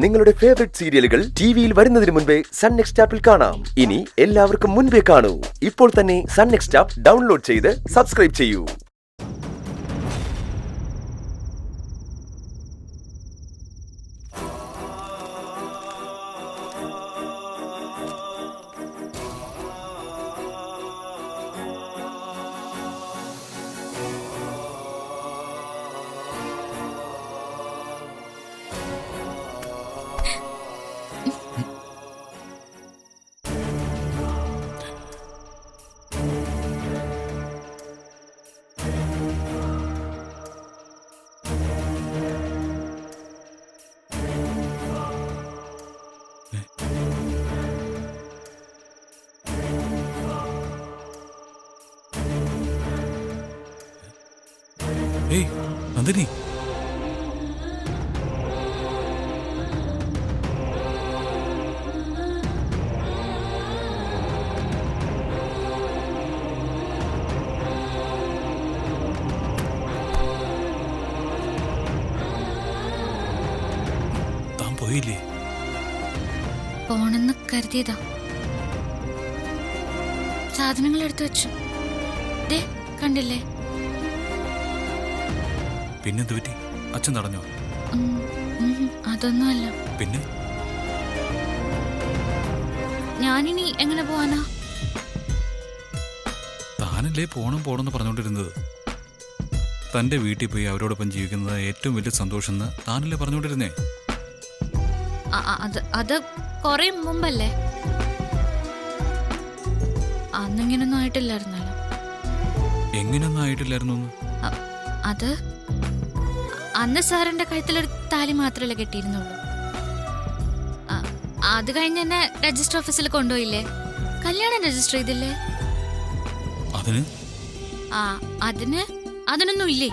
നിങ്ങളുടെ ഫേവറേറ്റ് സീരിയലുകൾ ടിവിയിൽ വരുന്നതിന് മുൻപേ സൺ നെക്സ്റ്റ് ആപ്പിൽ കാണാം. ഇനി എല്ലാവർക്കും മുൻപേ കാണൂ. ഇപ്പോൾ തന്നെ സൺ നെക്സ്റ്റ് ആപ്പ് ഡൗൺലോഡ് ചെയ്ത് സബ്സ്ക്രൈബ് ചെയ്യൂ. ഏയ് നന്ദിനി, താൻ പോയില്ലേ? പോണെന്ന് കരുതിയതാ. സാധനങ്ങൾ എടുത്തു വെച്ചു. ദേ കണ്ടില്ലേ? പിന്നെന്ത് പറ്റി? അച്ഛൻ തടഞ്ഞോ? അതൊന്നുമല്ല. പിന്നെ ഞാനിനി എങ്ങനെ പോവാനാ? താനല്ലേ പോണെന്ന് പറഞ്ഞോണ്ടിരുന്നത്. തന്റെ വീട്ടിൽ പോയി അവരോടൊപ്പം ജീവിക്കുന്നത് ഏറ്റവും വലിയ സന്തോഷം എന്ന് താനല്ലേ പറഞ്ഞോണ്ടിരുന്നേ? അത് കൊറേ മുമ്പല്ലേ. അന്നിങ്ങനൊന്നും ആയിട്ടില്ലായിരുന്നല്ലോ. എങ്ങനെയൊന്നും ആയിട്ടില്ലായിരുന്നു? അത് അന്ന് സാറിന്റെ കഴുത്തിലൊരു താലി മാത്രമല്ലേ കെട്ടിയിരുന്നുള്ളൂ. അത് കഴിഞ്ഞ് എന്നെ രജിസ്റ്റർ ഓഫീസിൽ കൊണ്ടുപോയില്ലേ? കല്യാണം രജിസ്റ്റർ ചെയ്തില്ലേ? അതിനൊന്നും ഇല്ലേ?